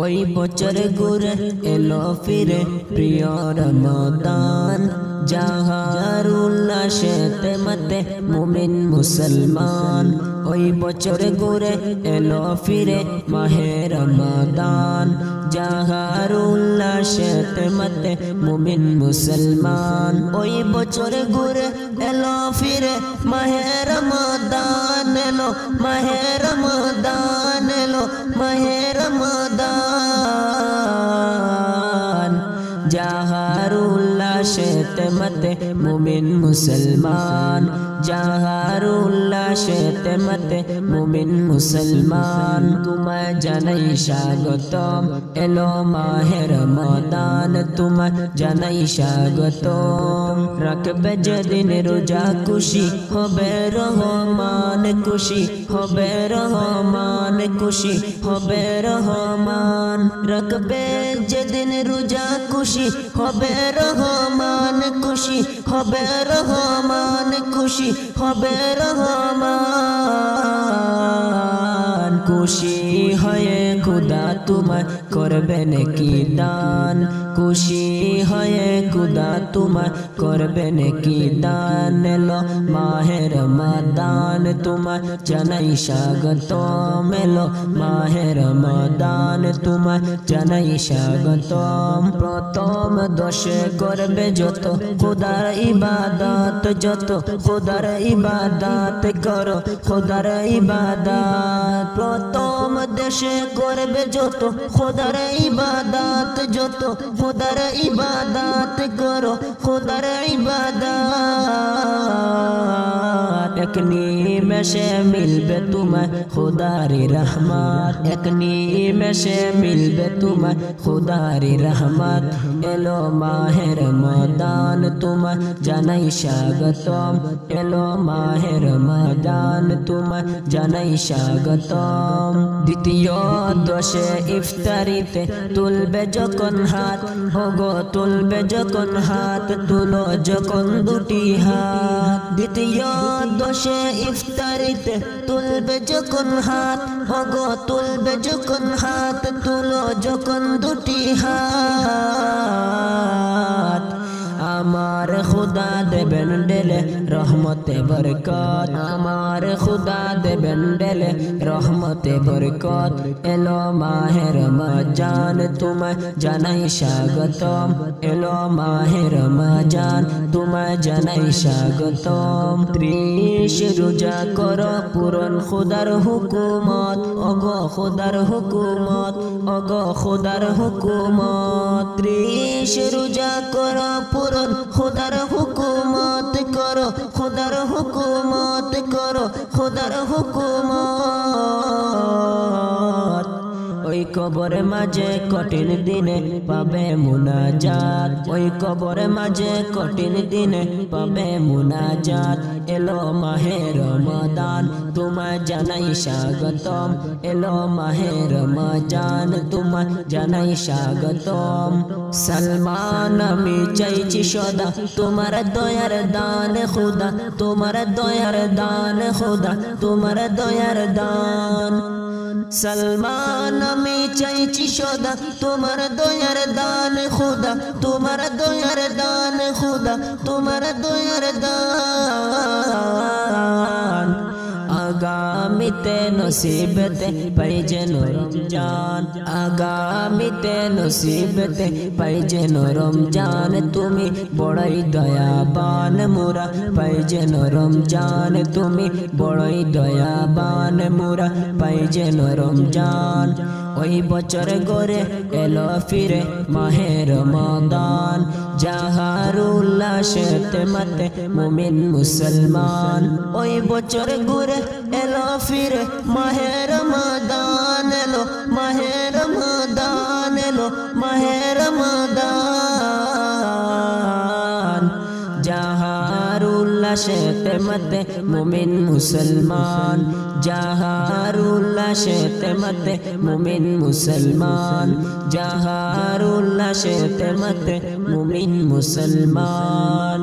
ওই বছর ঘুরে এলো ফিরে প্রিয় রমাদান, যাহার উল্লাসেতে মতে মুমিন মুসলমান। ওই বছর ঘুরে এলো ফিরে মাহে রমাদান, যাহার উল্লাসেতে মতে মুমিন মুসলমান। ওই বছর ঘুরে এলো ফিরে মাহে রমাদান, এলো মাহে রমাদান, এলো মাহে রমাদান, যাহার উল্লাসেতে মতে মুমিন মুসলমান, যাহার উল্লাসেতে মতে মুমিন মুসলমান। তোমায় জানাই স্বাগতম, এলো মাহে রমাদান, তোমায় জানাই স্বাগতম। রাখবে যেদিন রোজা খুশি হবে রহমান, খুশি হবে রহমান, খুশি হবে রহমান। রাখবে যেদিন রোজা খুশি হবে রহমান, খুশি হবে রহমান, খুশি হবে রহমান। খুশি হয়ে খুদা তোমায় করবে নেকি দান, খুশি হয়ে খুদা তোমায় করবে নেকি দান। এলো মাহে রমাদান, তোমায় জানাই স্বাগতম, এলো মাহে রমাদান, তোমায় জানাই স্বাগতম। প্রথম দশে করবে যত খুদার ইবাদত, যত খুদার ইবাদত করো খুদার ইবাদত। প্রথম দেশে করবে যত খুদার ইবাদত, যত খুদার ইবাদত করো খুদার ইবাদত। এক নিমেষে মিলবে তোমায় খুদারি রহমত, এক নিমেষে মিলবে তোমায় খুদারি রহমত। এলো মাহে রমাদান, তোমায় জানাই স্বাগতম, এলো মাহে রমাদান, তোমায় জানাই স্বাগতম। দ্বিতীয় দশে ইফতারিতে তুলবে যখন হাত, ওগো তুলবে যখন হাত, তুলো যখন দুটি হাত। দ্বিতীয় দশে ইফতারিতে তুলবে যখন হাত, ওগো তুলবে যখন হাত, তুলো যখন দুটি হাত। আমার খুদা দেবেন ডেলে রহমতে বরকত, আমার খুদা দেবেন ডেলে রহমতে বরকত। এলো মাহে রমজান, তোমায় জানাই স্বাগতম, এলো মাহে রমজান, তোমায় জানাই স্বাগতম। 30 রোজা করো পূরণ খুদার হুকুমত, ওগো খুদার হুকুমত, ওগো খুদার হুকুমত। 30 রোজা করো পূরণ খুদার হুকুমত করো, খুদার হুকুমত করো, খুদার হুকুমত। ওই কবরে মাঝে কঠিন দিনে পাবে মুনাজাত, ওই কবরে মাঝে কঠিন দিনে পাবে মুনাজাত। এলো মাহে রমাদান, তোমায় জানাই স্বাগতম, এলো মাহে রমজান, তোমায় জানাই স্বাগতম। সলমান আমি চাইছি সদা তোমার দয়ার দান খুদা, তোমার দয়ার দান খুদা, তোমার দয়ার দান। সলমান আমি চাইছি সদা তোমার দয়ার দান খুদা, তোমার দয়ার দান খুদা, তোমার দয়ার দান। আগামীতে নসিবতে পাই যেন রমজান, আগামীতে নসিবতে পাই যেন রমজান। তুমি বড়ই দয়াবান মোরা পাই যেন রমজান, তুমি বড়ই দয়াবান মোরা পাই যেন রমজান। ওই বছর গড়ে এলো ফিরে মাহে রমাদান, যাহার উল্লাসেতে মতে মুমিন মুসলমান। ওই বছর ঘুরে এলো ফিরে মাহে রমাদান, এলো মাহে রমাদান, এলো মাহে রমাদান, যাহার উল্লাসেতে মতে মুমিন মুসলমান, যাহার উল্লাসেতে মতে মুমিন মুসলমান, যাহার উল্লাসেতে মতে মুমিন মুসলমান।